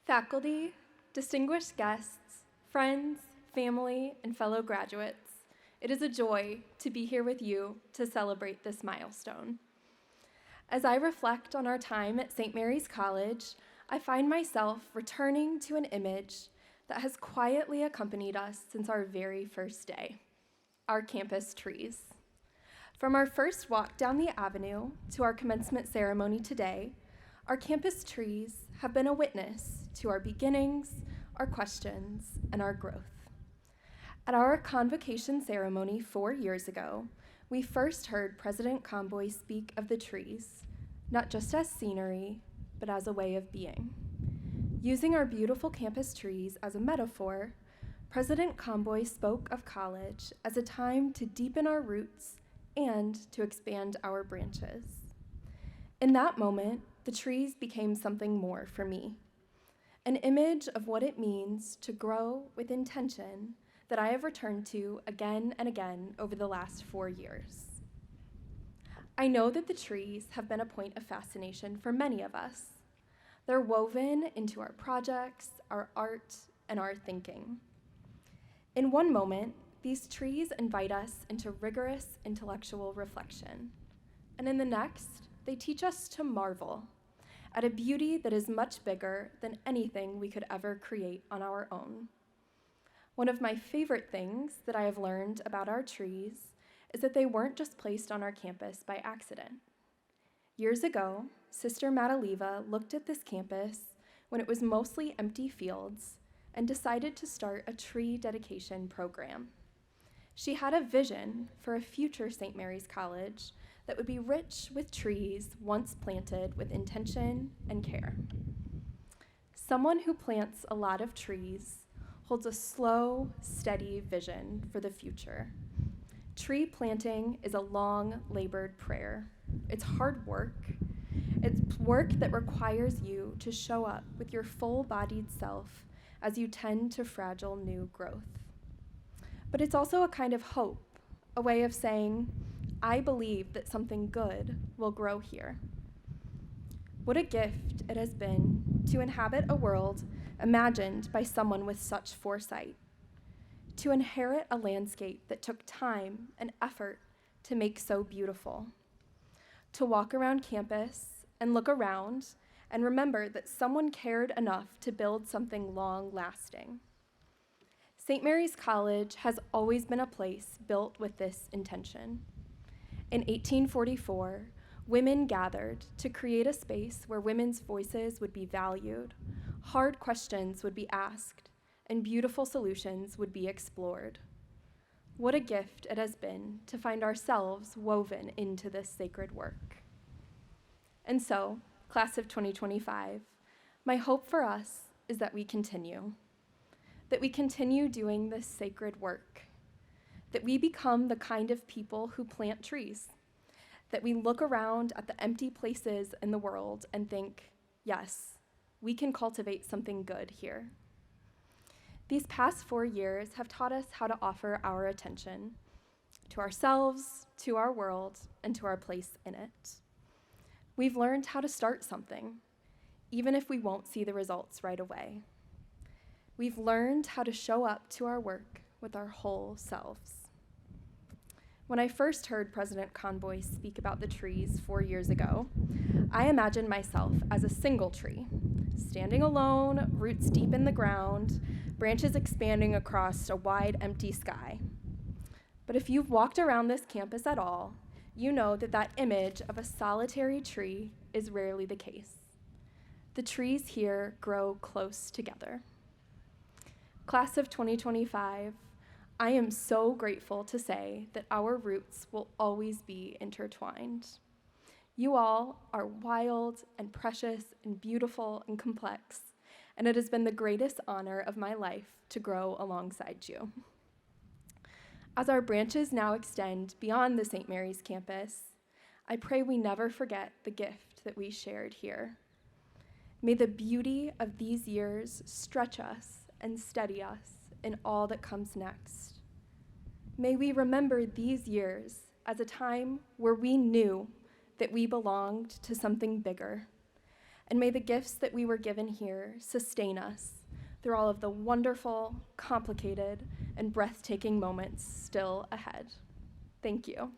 Faculty, distinguished guests, friends, family, and fellow graduates, it is a joy to be here with you to celebrate this milestone. As I reflect on our time at St. Mary's College, I find myself returning to an image that has quietly accompanied us since our very first day, our campus trees. From our first walk down the avenue to our commencement ceremony today, our campus trees have been a witness to our beginnings, our questions, and our growth. At our convocation ceremony 4 years ago, we first heard President Conboy speak of the trees, not just as scenery, but as a way of being. Using our beautiful campus trees as a metaphor, President Conboy spoke of college as a time to deepen our roots and to expand our branches. In that moment, the trees became something more for me, an image of what it means to grow with intention that I have returned to again and again over the last 4 years. I know that the trees have been a point of fascination for many of us. They're woven into our projects, our art, and our thinking. In one moment, these trees invite us into rigorous intellectual reflection, and in the next, they teach us to marvel at a beauty that is much bigger than anything we could ever create on our own. One of my favorite things that I have learned about our trees is that they weren't just placed on our campus by accident. Years ago, Sister Madaleva looked at this campus when it was mostly empty fields and decided to start a tree dedication program. She had a vision for a future St. Mary's College that would be rich with trees once planted with intention and care. Someone who plants a lot of trees holds a slow, steady vision for the future. Tree planting is a long, labored prayer. It's hard work. It's work that requires you to show up with your full-bodied self as you tend to fragile new growth. But it's also a kind of hope, a way of saying, I believe that something good will grow here. What a gift it has been to inhabit a world imagined by someone with such foresight, to inherit a landscape that took time and effort to make so beautiful, to walk around campus and look around and remember that someone cared enough to build something long-lasting. St. Mary's College has always been a place built with this intention. In 1844, women gathered to create a space where women's voices would be valued, hard questions would be asked, and beautiful solutions would be explored. What a gift it has been to find ourselves woven into this sacred work. And so, class of 2025, my hope for us is that we continue doing this sacred work, that we become the kind of people who plant trees, that we look around at the empty places in the world and think, yes, we can cultivate something good here. These past 4 years have taught us how to offer our attention to ourselves, to our world, and to our place in it. We've learned how to start something, even if we won't see the results right away. We've learned how to show up to our work with our whole selves. When I first heard President Conboy speak about the trees 4 years ago, I imagined myself as a single tree, standing alone, roots deep in the ground, branches expanding across a wide, empty sky. But if you've walked around this campus at all, you know that that image of a solitary tree is rarely the case. The trees here grow close together. Class of 2025, I am so grateful to say that our roots will always be intertwined. You all are wild and precious and beautiful and complex, and it has been the greatest honor of my life to grow alongside you. As our branches now extend beyond the St. Mary's campus, I pray we never forget the gift that we shared here. May the beauty of these years stretch us and steady us in all that comes next. May we remember these years as a time where we knew that we belonged to something bigger, and may the gifts that we were given here sustain us through all of the wonderful, complicated, and breathtaking moments still ahead. Thank you.